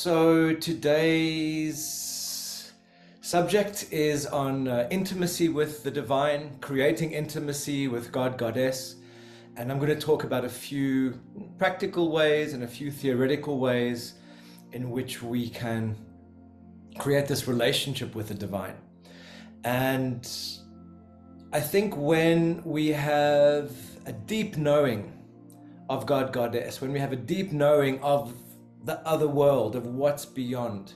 So today's subject is on intimacy with the divine, creating intimacy with God, Goddess. And I'm going to talk about a few practical ways and a few theoretical ways in which we can create this relationship with the divine. And I think when we have a deep knowing of God, Goddess, when we have a deep knowing of the other world, of what's beyond,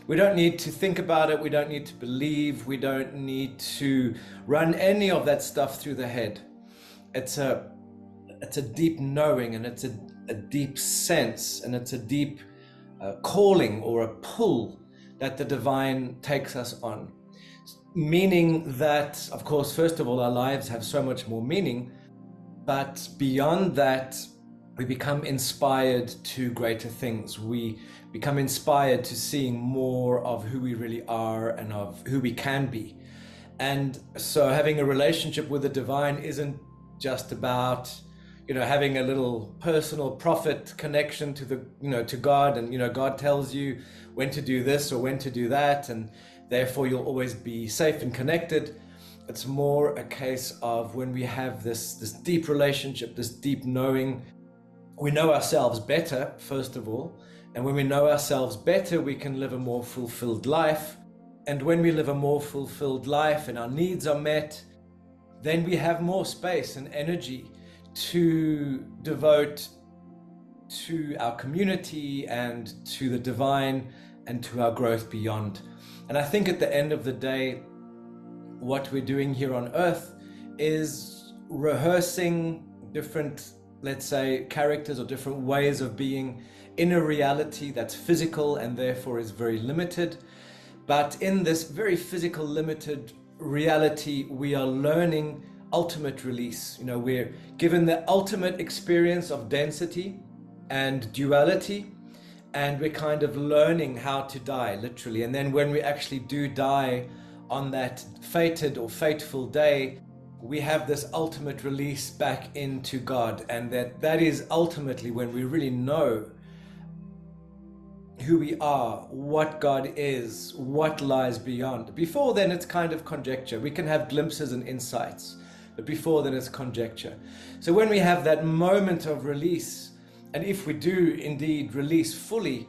we don't need to think about it, we don't need to believe, we don't need to run any of that stuff through the head. It's a deep knowing, and it's a deep sense, and it's a deep calling or a pull that the divine takes us on. Meaning that, of course, first of all, our lives have so much more meaning, but beyond that, we become inspired to greater things. We become inspired to seeing more of who we really are and of who we can be. And so having a relationship with the divine isn't just about, having a little personal profit connection to to God, and God tells you when to do this or when to do that, and therefore you'll always be safe and connected. It's more a case of when we have this deep relationship, this deep knowing, we know ourselves better, first of all. And when we know ourselves better, we can live a more fulfilled life. And when we live a more fulfilled life and our needs are met, then we have more space and energy to devote to our community and to the divine and to our growth beyond. And I think at the end of the day, what we're doing here on earth is rehearsing different, let's say, characters or different ways of being in a reality that's physical and therefore is very limited. But in this very physical, limited reality, we are learning ultimate release. We're given the ultimate experience of density and duality, and we're kind of learning how to die, literally. And then when we actually do die on that fated or fateful day, we have this ultimate release back into God. And that is ultimately when we really know who we are, what God is, what lies beyond. Before then, it's kind of conjecture. We can have glimpses and insights, but before then, it's conjecture. So when we have that moment of release, and if we do indeed release fully,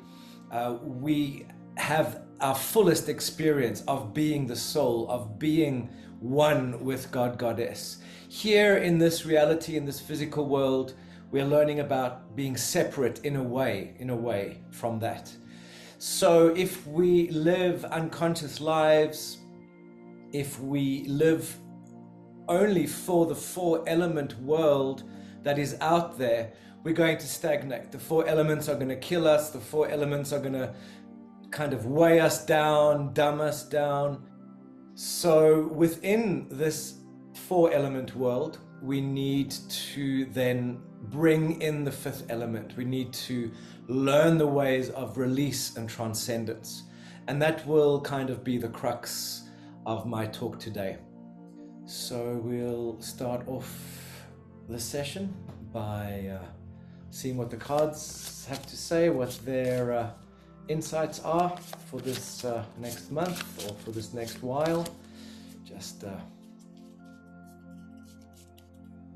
we have our fullest experience of being the soul, of being one with God, Goddess. Here in this reality, in this physical world, we're learning about being separate in a way from that. So if we live unconscious lives, if we live only for the four element world that is out there, we're going to stagnate. The four elements are going to kill us. The four elements are going to kind of weigh us down, dumb us down. So within this four element world, we need to then bring in the fifth element. We need to learn the ways of release and transcendence. And that will kind of be the crux of my talk today. So we'll start off the session by seeing what the cards have to say, what their insights are for this next month or for this next while. Just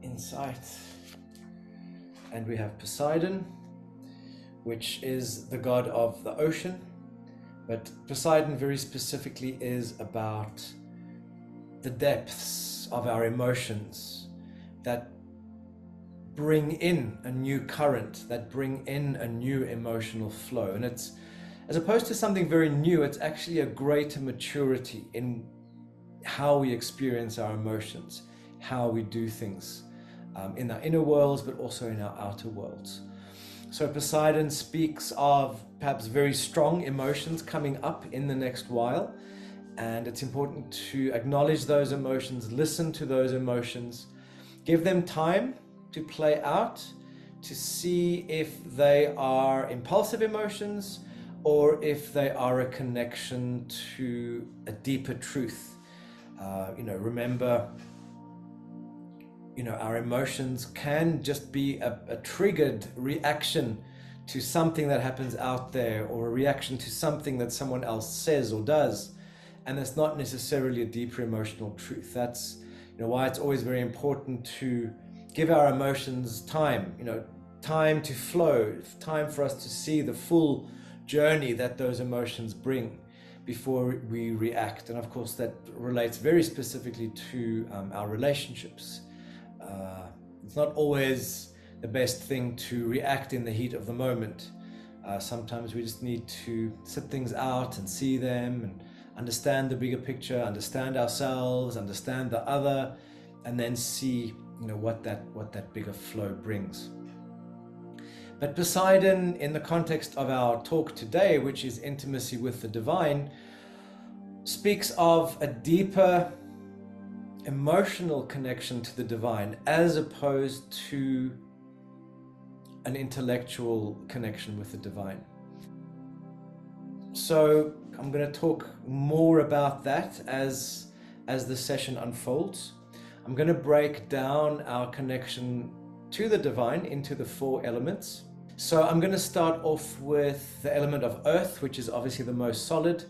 insight. And we have Poseidon, which is the god of the ocean, but Poseidon very specifically is about the depths of our emotions that bring in a new current, that bring in a new emotional flow. And it's, as opposed to something very new, it's actually a greater maturity in how we experience our emotions, how we do things in our inner worlds, but also in our outer worlds. So Poseidon speaks of perhaps very strong emotions coming up in the next while. And it's important to acknowledge those emotions, listen to those emotions, give them time to play out, to see if they are impulsive emotions or if they are a connection to a deeper truth. Remember, our emotions can just be a triggered reaction to something that happens out there, or a reaction to something that someone else says or does. And that's not necessarily a deeper emotional truth. That's, why it's always very important to give our emotions time, time to flow, time for us to see the full journey that those emotions bring before we react. And of course, that relates very specifically to our relationships. It's not always the best thing to react in the heat of the moment. Sometimes we just need to sit things out and see them and understand the bigger picture, understand ourselves, understand the other, and then see what that bigger flow brings. But Poseidon, in the context of our talk today, which is intimacy with the divine, speaks of a deeper emotional connection to the divine as opposed to an intellectual connection with the divine. So I'm going to talk more about that as the session unfolds. I'm going to break down our connection to the divine into the 4 elements. So I'm going to start off with the element of earth, which is obviously the most solid.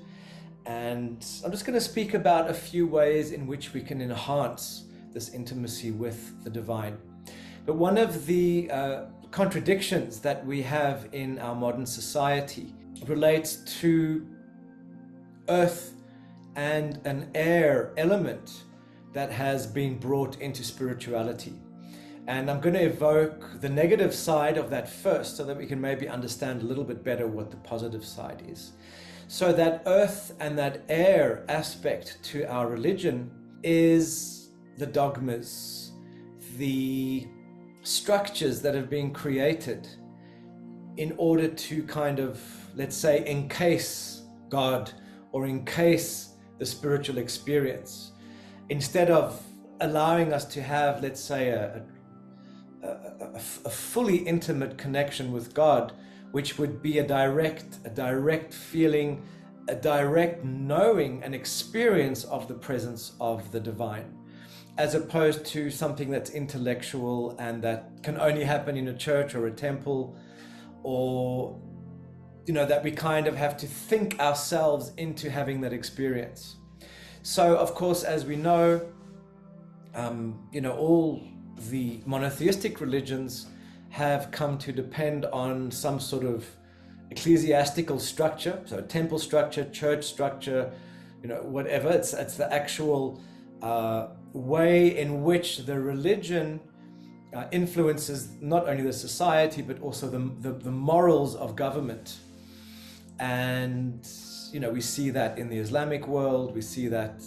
And I'm just going to speak about a few ways in which we can enhance this intimacy with the divine. But one of the contradictions that we have in our modern society relates to earth and an air element that has been brought into spirituality. And I'm going to evoke the negative side of that first so that we can maybe understand a little bit better what the positive side is. So that earth and that air aspect to our religion is the dogmas, the structures that have been created in order to kind of, let's say, encase God or encase the spiritual experience, instead of allowing us to have, let's say, a fully intimate connection with God, which would be a direct feeling, a direct knowing and experience of the presence of the divine, as opposed to something that's intellectual and that can only happen in a church or a temple, or that we kind of have to think ourselves into having that experience. So of course, as we know, all the monotheistic religions have come to depend on some sort of ecclesiastical structure, so temple structure, church structure, whatever. It's the actual way in which the religion influences not only the society but also the morals of government. And we see that in the Islamic world, we see that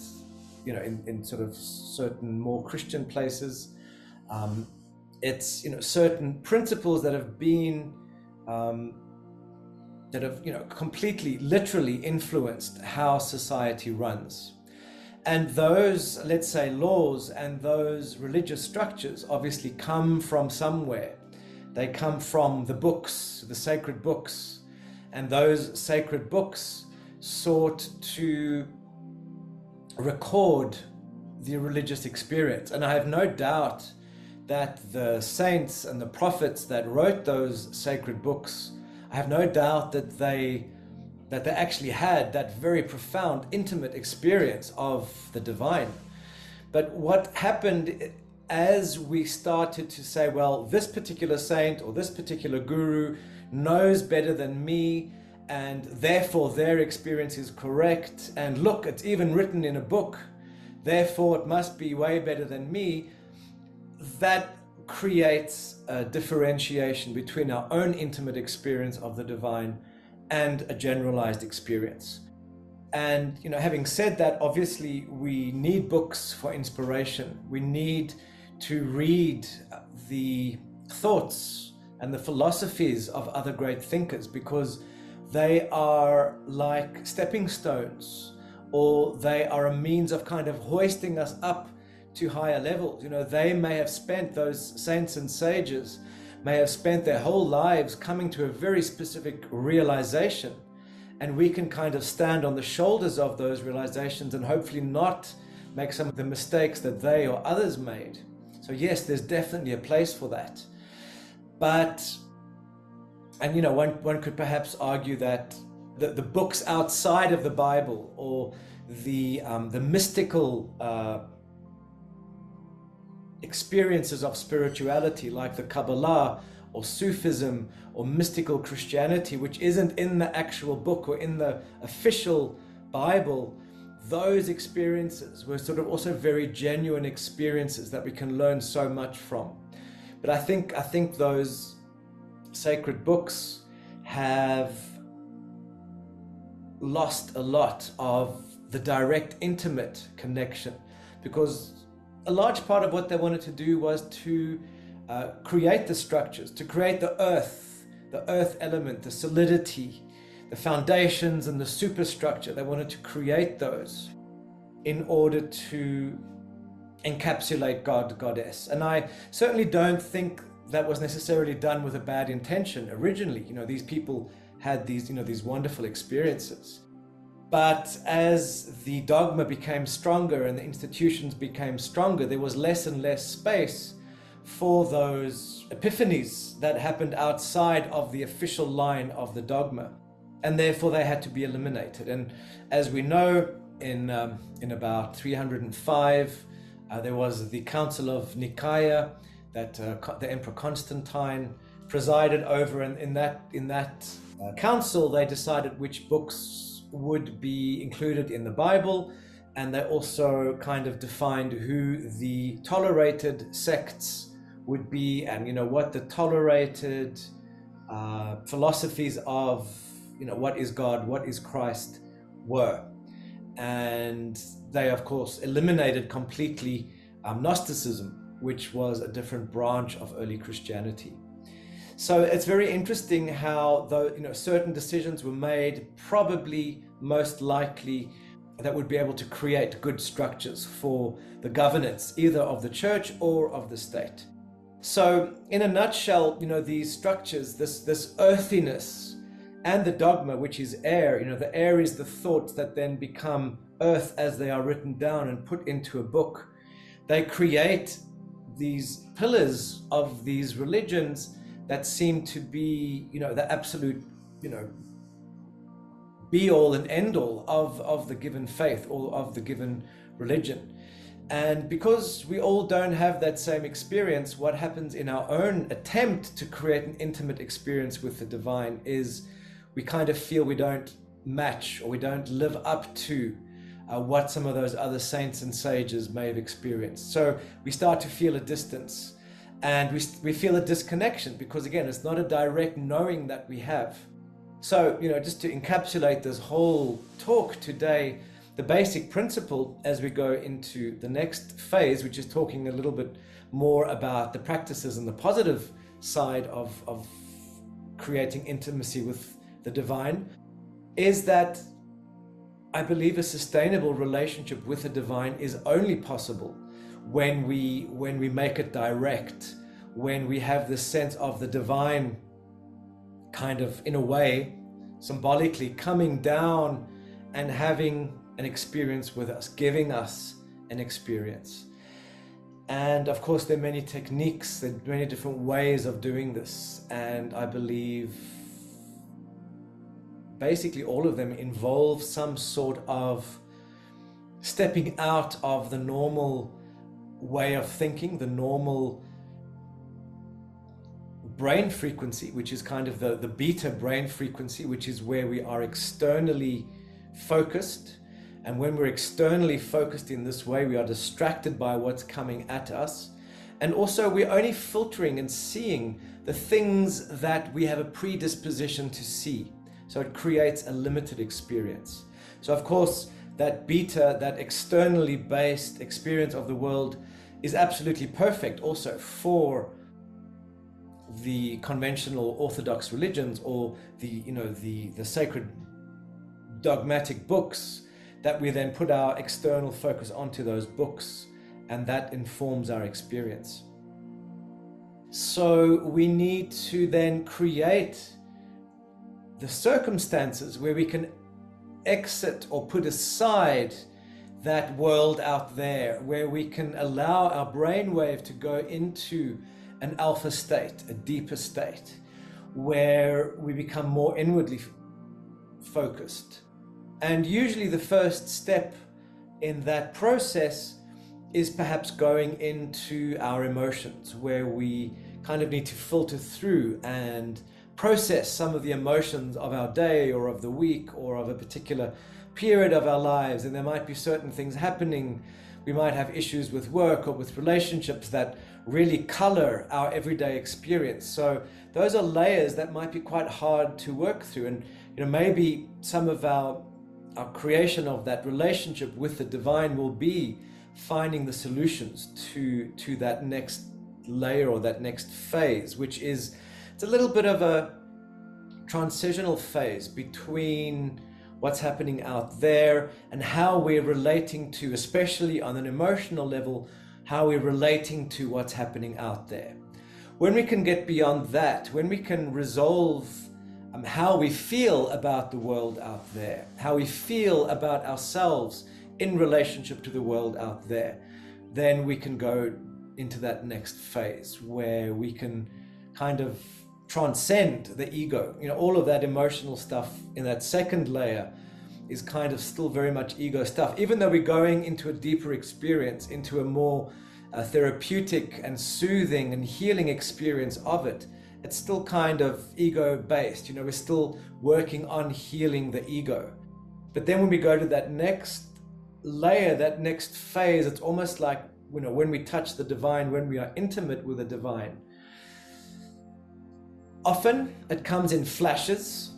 in sort of certain more Christian places. It's certain principles that have been completely literally influenced how society runs. And those, let's say, laws and those religious structures obviously come from somewhere. They come from the books, the sacred books, and those sacred books sought to record the religious experience. And I have no doubt that the saints and the prophets that wrote those sacred books, I have no doubt that they actually had that very profound, intimate experience of the divine. But what happened as we started to say, well, this particular saint or this particular guru knows better than me, and therefore their experience is correct, and look, it's even written in a book, therefore it must be way better than me, that creates a differentiation between our own intimate experience of the divine and a generalized experience. And having said that, obviously we need books for inspiration. We need to read the thoughts and the philosophies of other great thinkers, because they are like stepping stones, or they are a means of kind of hoisting us up to higher levels. They may have spent, those saints and sages may have spent their whole lives coming to a very specific realization, and we can kind of stand on the shoulders of those realizations and hopefully not make some of the mistakes that they or others made. So yes, there's definitely a place for that. But And one could perhaps argue that the books outside of the Bible, or the mystical experiences of spirituality, like the Kabbalah or Sufism or mystical Christianity, which isn't in the actual book or in the official Bible, those experiences were sort of also very genuine experiences that we can learn so much from. But I think those sacred books have lost a lot of the direct, intimate connection, because a large part of what they wanted to do was to create the structures, to create the earth element, the solidity, the foundations and the superstructure. They wanted to create those in order to encapsulate God, goddess. And I certainly don't think that was necessarily done with a bad intention originally. These people had these wonderful experiences. But as the dogma became stronger and the institutions became stronger, there was less and less space for those epiphanies that happened outside of the official line of the dogma. And therefore they had to be eliminated. And as we know, in about 305, there was the Council of Nicaea that the Emperor Constantine presided over. And in that council, they decided which books would be included in the Bible, and they also kind of defined who the tolerated sects would be, and what the tolerated philosophies of what is God, what is Christ were. And they of course eliminated completely Gnosticism, which was a different branch of early Christianity. So it's very interesting how certain decisions were made, probably most likely that would be able to create good structures for the governance, either of the church or of the state. So in a nutshell, these structures, this earthiness, and the dogma, which is air, the air is the thoughts that then become earth as they are written down and put into a book. They create these pillars of these religions that seem to be, the absolute, be all and end all of the given faith or of the given religion. And because we all don't have that same experience, what happens in our own attempt to create an intimate experience with the divine is we kind of feel we don't match, or we don't live up to what some of those other saints and sages may have experienced. So we start to feel a distance. And we feel a disconnection, because again, it's not a direct knowing that we have. So, just to encapsulate this whole talk today, the basic principle as we go into the next phase, which is talking a little bit more about the practices and the positive side of creating intimacy with the divine, is that I believe a sustainable relationship with the divine is only possible when we make it direct, when we have this sense of the divine kind of, in a way, symbolically coming down and having an experience with us, giving us an experience. And of course, there are many techniques, there are many different ways of doing this. And I believe basically all of them involve some sort of stepping out of the normal way of thinking, the normal brain frequency, which is kind of the beta brain frequency, which is where we are externally focused. And when we're externally focused in this way, we are distracted by what's coming at us. And also we're only filtering and seeing the things that we have a predisposition to see. So it creates a limited experience. So of course, that beta, that externally based experience of the world is absolutely perfect also for the conventional orthodox religions, or the sacred dogmatic books, that we then put our external focus onto those books, and that informs our experience. So we need to then create the circumstances where we can exit or put aside that world out there, where we can allow our brainwave to go into an alpha state, a deeper state, where we become more inwardly focused. And usually the first step in that process is perhaps going into our emotions, where we kind of need to filter through and process some of the emotions of our day or of the week or of a particular period of our lives. And there might be certain things happening. We might have issues with work or with relationships that really color our everyday experience. So those are layers that might be quite hard to work through. And maybe some of our creation of that relationship with the divine will be finding the solutions to that next layer or that next phase, which is, it's a little bit of a transitional phase between what's happening out there and how we're relating to, especially on an emotional level, how we're relating to what's happening out there. When we can get beyond that, when we can resolve how we feel about the world out there, how we feel about ourselves in relationship to the world out there, then we can go into that next phase where we can kind of transcend the ego. All of that emotional stuff in that second layer is kind of still very much ego stuff, even though we're going into a deeper experience, into a more therapeutic and soothing and healing experience of it. It's still kind of ego based. We're still working on healing the ego. But then when we go to that next layer, that next phase, it's almost like, when we touch the divine, when we are intimate with the divine, often it comes in flashes.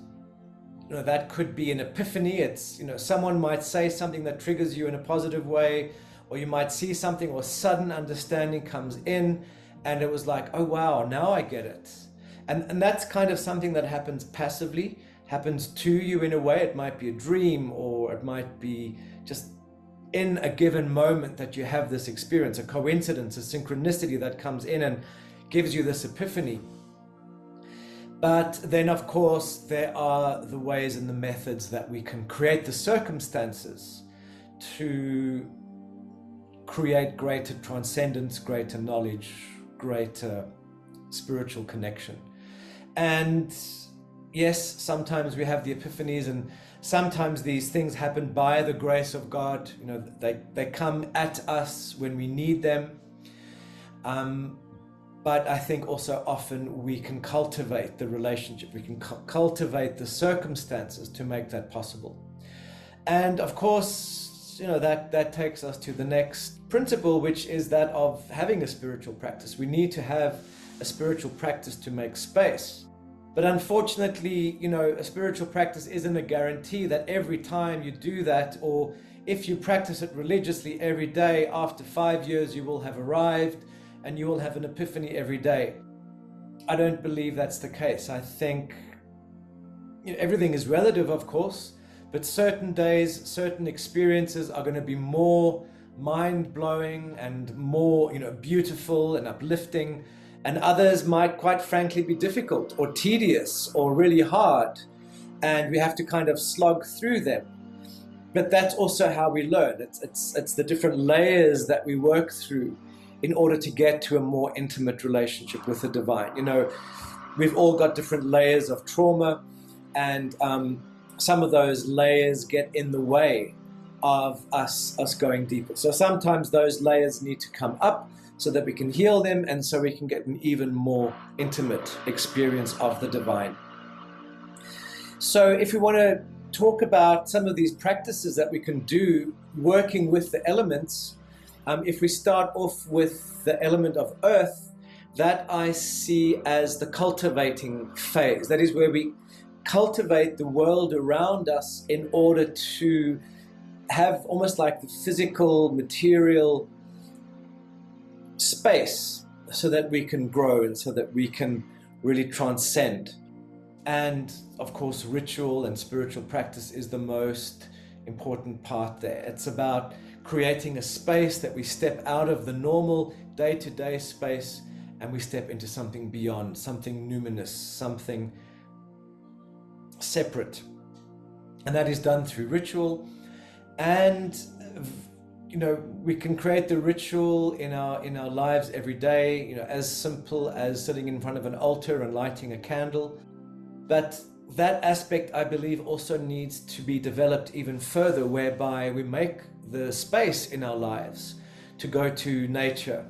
That could be an epiphany. It's, someone might say something that triggers you in a positive way, or you might see something, or sudden understanding comes in, and it was like, oh wow, now I get it. And that's kind of something that happens passively, happens to you in a way. It might be a dream, or it might be just in a given moment that you have this experience, a coincidence, a synchronicity that comes in and gives you this epiphany. But then, of course, there are the ways and the methods that we can create the circumstances to create greater transcendence, greater knowledge, greater spiritual connection. And yes, sometimes we have the epiphanies, and sometimes these things happen by the grace of God. They come at us when we need them. But I think also often we can cultivate the relationship. We can cultivate the circumstances to make that possible. And of course, that takes us to the next principle, which is that of having a spiritual practice. We need to have a spiritual practice to make space. But unfortunately, a spiritual practice isn't a guarantee that every time you do that, or if you practice it religiously every day, after 5 years you will have arrived and you will have an epiphany every day. I don't believe that's the case. I think everything is relative, of course, but certain days, certain experiences are going to be more mind-blowing and more, beautiful and uplifting, and others might quite frankly be difficult or tedious or really hard, and we have to kind of slog through them. But that's also how we learn. It's the different layers that we work through in order to get to a more intimate relationship with the divine. We've all got different layers of trauma, and some of those layers get in the way of us going deeper. So sometimes those layers need to come up so that we can heal them, and so we can get an even more intimate experience of the divine. So if we want to talk about some of these practices that we can do working with the elements, if we start off with the element of earth, that I see as the cultivating phase. That is where we cultivate the world around us in order to have almost like the physical, material space so that we can grow and so that we can really transcend. And of course, ritual and spiritual practice is the most important part there. It's about creating a space that we step out of the normal day-to-day space and we step into something beyond, something numinous, something separate. And that is done through ritual. And we can create the ritual in our lives every day, as simple as sitting in front of an altar and lighting a candle. But that aspect, I believe, also needs to be developed even further, whereby we make the space in our lives to go to nature.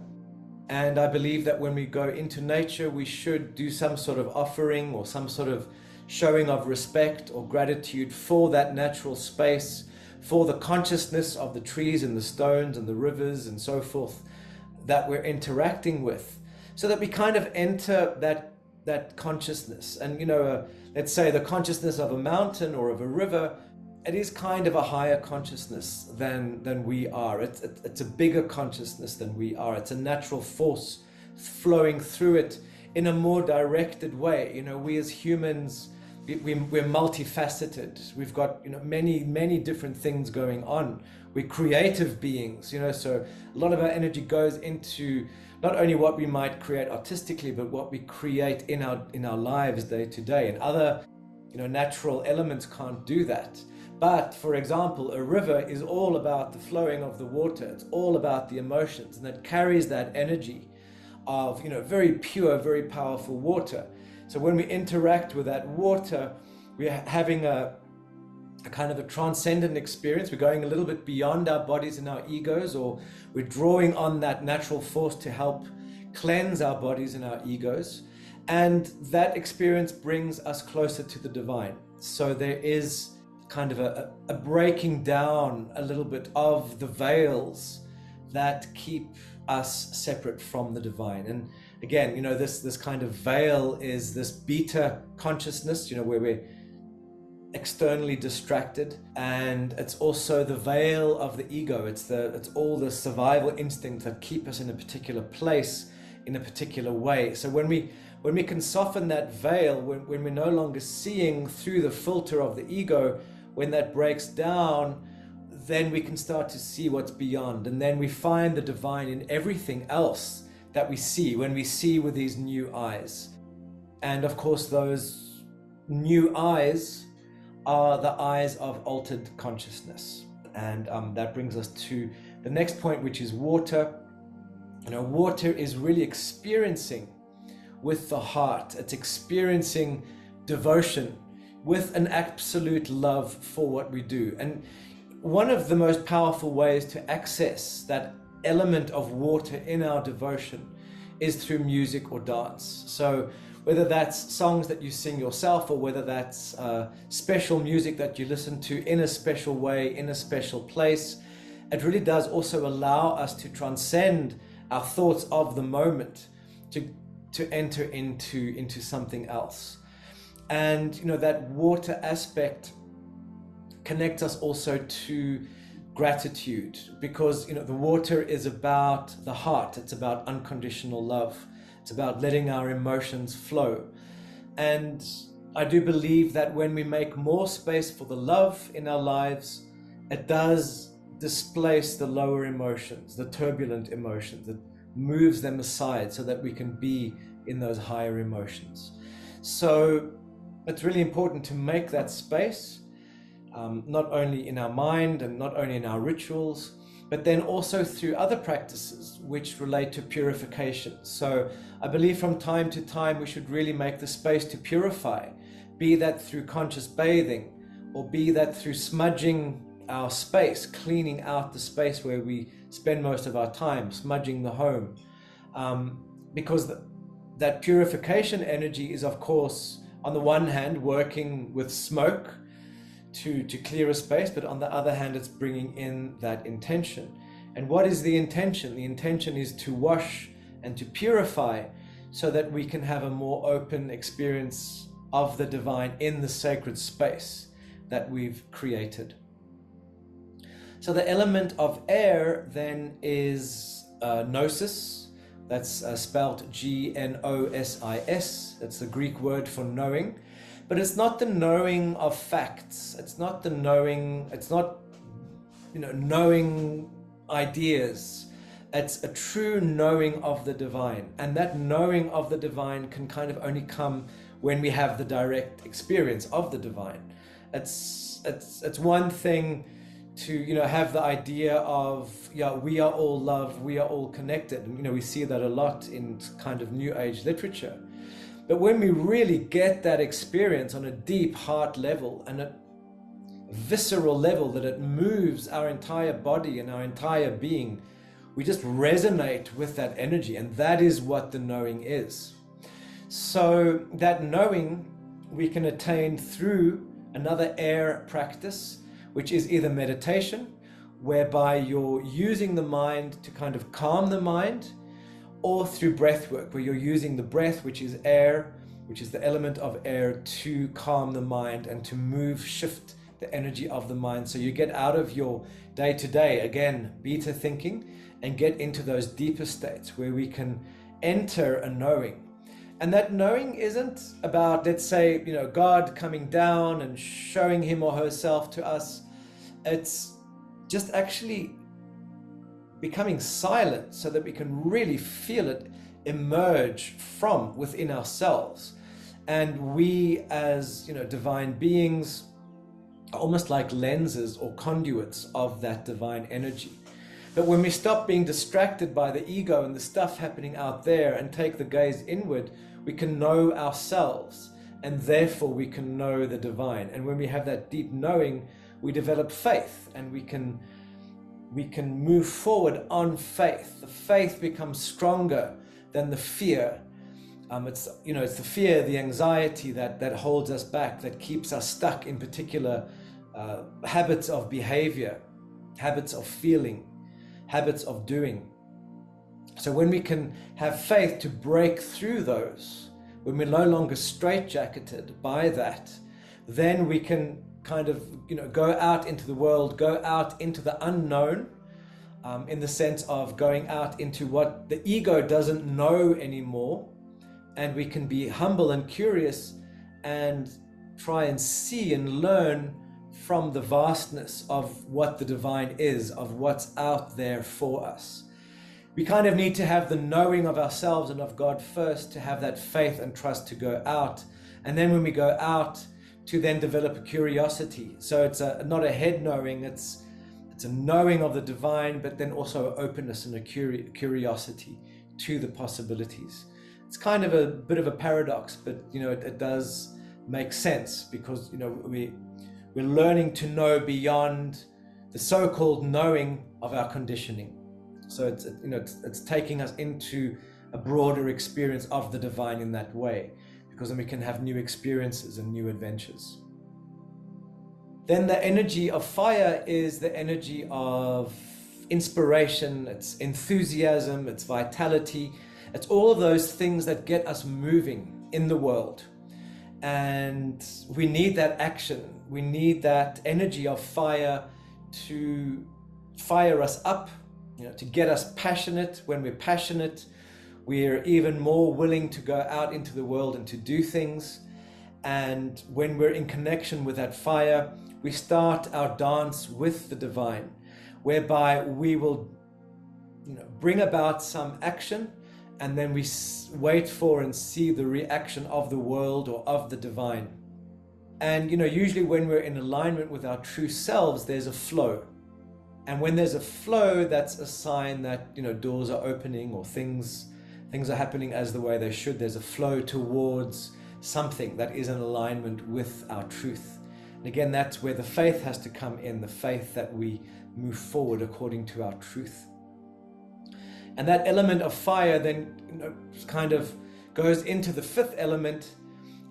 And I believe that when we go into nature, we should do some sort of offering or some sort of showing of respect or gratitude for that natural space, for the consciousness of the trees and the stones and the rivers and so forth that we're interacting with, so that we kind of enter that consciousness. And let's say the consciousness of a mountain or of a river, it is kind of a higher consciousness than we are. It's a bigger consciousness than we are. It's a natural force flowing through it in a more directed way. We as humans, we're multifaceted. We've got many different things going on. We're creative beings, so a lot of our energy goes into not only what we might create artistically, but what we create in our lives day to day. And other natural elements can't do that. But for example, a river is all about the flowing of the water. It's all about the emotions, and it carries that energy of very pure, very powerful water. So when we interact with that water, we're having a kind of a transcendent experience. We're going a little bit beyond our bodies and our egos, or we're drawing on that natural force to help cleanse our bodies and our egos. And that experience brings us closer to the divine. So there is kind of a breaking down a little bit of the veils that keep us separate from the divine. And again, this kind of veil is this beta consciousness, where we're externally distracted, and it's also the veil of the ego. It's all the survival instincts that keep us in a particular place in a particular way. So when we can soften that veil, when we're no longer seeing through the filter of the ego, when that breaks down, then we can start to see what's beyond. And then we find the divine in everything else that we see, when we see with these new eyes. And of course, those new eyes are the eyes of altered consciousness. And that brings us to the next point, which is water. Water is really experiencing with the heart. It's experiencing devotion with an absolute love for what we do. And one of the most powerful ways to access that element of water in our devotion is through music or dance. So whether that's songs that you sing yourself, or whether that's special music that you listen to in a special way, in a special place, it really does also allow us to transcend our thoughts of the moment to enter into something else. And that water aspect connects us also to gratitude, because the water is about the heart. It's about unconditional love. It's about letting our emotions flow. And I do believe that when we make more space for the love in our lives, it does displace the lower emotions, the turbulent emotions. It moves them aside so that we can be in those higher emotions. So it's really important to make that space, not only in our mind and not only in our rituals, but then also through other practices which relate to purification. So I believe from time to time we should really make the space to purify, be that through conscious bathing, or be that through smudging our space, cleaning out the space where we spend most of our time, smudging the home. Because that purification energy is, of course, on the one hand, working with smoke to clear a space, but on the other hand, it's bringing in that intention. And what is the intention? The intention is to wash and to purify so that we can have a more open experience of the divine in the sacred space that we've created. So the element of air then is gnosis. That's spelled Gnosis. That's the Greek word for knowing. But it's not the knowing of facts. It's not the knowing, knowing ideas. It's a true knowing of the divine. And that knowing of the divine can kind of only come when we have the direct experience of the divine. It's one thing to have the idea of, yeah, we are all love, we are all connected. And we see that a lot in kind of new age literature. But when we really get that experience on a deep heart level and a visceral level, that it moves our entire body and our entire being, we just resonate with that energy. And that is what the knowing is. So that knowing we can attain through another air practice, which is either meditation, whereby you're using the mind to kind of calm the mind, or through breath work, where you're using the breath, which is air, which is the element of air, to calm the mind and to move, shift the energy of the mind. So you get out of your day-to-day, again, beta thinking, and get into those deeper states where we can enter a knowing. And that knowing isn't about, let's say, God coming down and showing him or herself to us. It's just actually becoming silent so that we can really feel it emerge from within ourselves. And we as divine beings are almost like lenses or conduits of that divine energy. But when we stop being distracted by the ego and the stuff happening out there and take the gaze inward, we can know ourselves, and therefore we can know the divine. And when we have that deep knowing, we develop faith, and we can move forward on faith. The faith becomes stronger than the fear. It's the fear, the anxiety that holds us back, that keeps us stuck in particular habits of behavior, habits of feeling, habits of doing. So when we can have faith to break through those, when we're no longer straitjacketed by that, then we can kind of go out into the world, go out into the unknown, in the sense of going out into what the ego doesn't know anymore, and we can be humble and curious and try and see and learn from the vastness of what the divine is, of what's out there for us. We kind of need to have the knowing of ourselves and of God first to have that faith and trust to go out. And then when we go out, to then develop a curiosity. So it's not a head knowing, it's a knowing of the divine, but then also openness and a curiosity to the possibilities. It's kind of a bit of a paradox, but it does make sense, because we're learning to know beyond the so-called knowing of our conditioning. So it's taking us into a broader experience of the divine in that way, because then we can have new experiences and new adventures. Then the energy of fire is the energy of inspiration, it's enthusiasm, it's vitality, it's all of those things that get us moving in the world. And we need that action, we need that energy of fire to fire us up, to get us passionate. When we're passionate, we're even more willing to go out into the world and to do things. And when we're in connection with that fire, we start our dance with the divine, whereby we will bring about some action, and then we wait for and see the reaction of the world or of the divine. And usually when we're in alignment with our true selves, there's a flow. And when there's a flow, that's a sign that doors are opening, or things are happening as the way they should. There's a flow towards something that is in alignment with our truth. And again, that's where the faith has to come in, the faith that we move forward according to our truth. And that element of fire then kind of goes into the fifth element.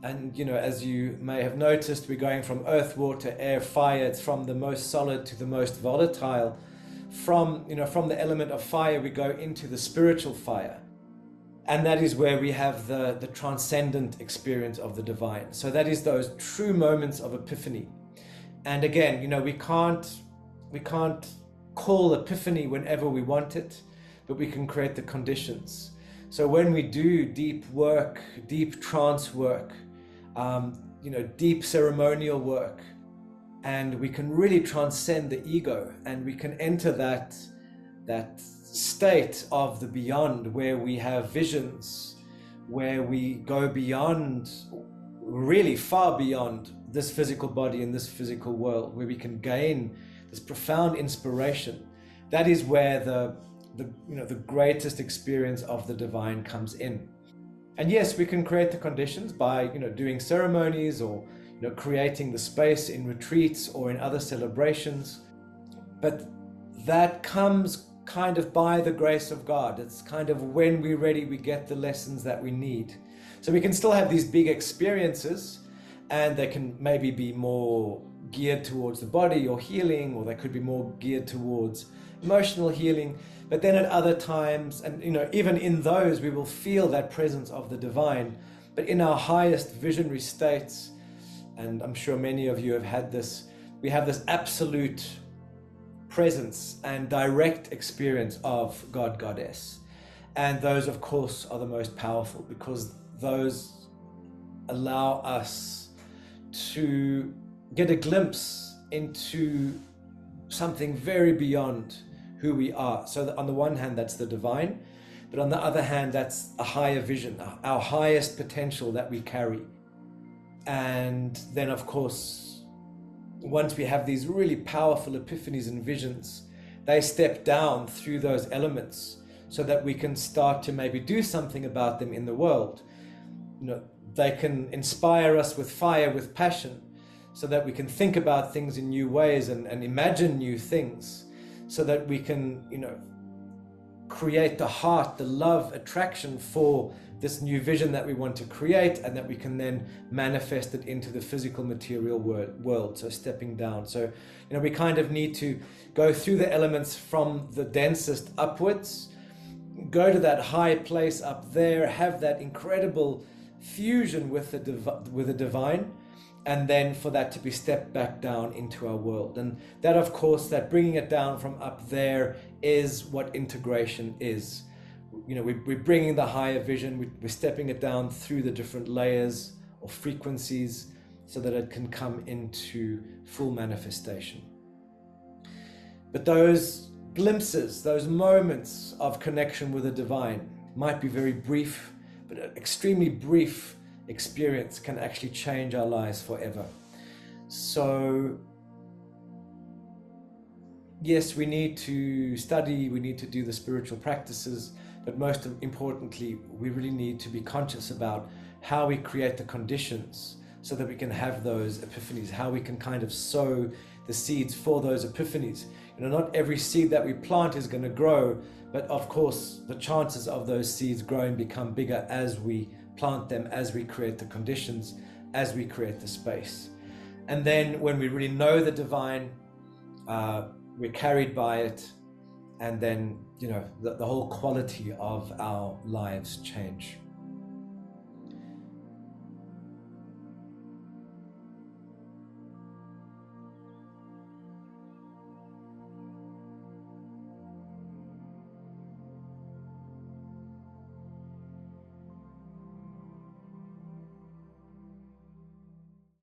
And as you may have noticed, we're going from earth, water, air, fire. It's from the most solid to the most volatile. From the element of fire, we go into the spiritual fire. And that is where we have the transcendent experience of the divine. So that is those true moments of epiphany. And again, we can't call epiphany whenever we want it, but we can create the conditions. So when we do deep work, deep trance work, deep ceremonial work, and we can really transcend the ego, and we can enter that state of the beyond, where we have visions, where we go beyond, really far beyond this physical body and this physical world, where we can gain this profound inspiration, that is where the greatest experience of the divine comes in. And yes, we can create the conditions by doing ceremonies, or creating the space in retreats or in other celebrations, but that comes kind of by the grace of God. It's kind of when we're ready, we get the lessons that we need. So we can still have these big experiences, and they can maybe be more geared towards the body or healing, or they could be more geared towards emotional healing. But then at other times, and even in those, we will feel that presence of the divine. But in our highest visionary states, and I'm sure many of you have had this, we have this absolute presence and direct experience of God, Goddess. And those, of course, are the most powerful, because those allow us to get a glimpse into something very beyond who we are. So on the one hand, that's the divine, but on the other hand, that's a higher vision, our highest potential that we carry. And then, of course, once we have these really powerful epiphanies and visions, they step down through those elements so that we can start to maybe do something about them in the world. They can inspire us with fire, with passion, so that we can think about things in new ways and imagine new things, so that we can, create the heart, the love, attraction for this new vision that we want to create, and that we can then manifest it into the physical material world. So stepping down. So, we kind of need to go through the elements from the densest upwards, go to that high place up there, have that incredible fusion with the divine, and then for that to be stepped back down into our world. And that, of course, that bringing it down from up there is what integration is. We're bringing the higher vision, we're stepping it down through the different layers or frequencies so that it can come into full manifestation. But those glimpses, those moments of connection with the divine might be very brief, but an extremely brief experience can actually change our lives forever. So yes, we need to study, we need to do the spiritual practices, but most importantly, we really need to be conscious about how we create the conditions so that we can have those epiphanies, how we can kind of sow the seeds for those epiphanies. Not every seed that we plant is going to grow, but of course, the chances of those seeds growing become bigger as we plant them, as we create the conditions, as we create the space. And then when we really know the divine, we're carried by it, and then the whole quality of our lives change.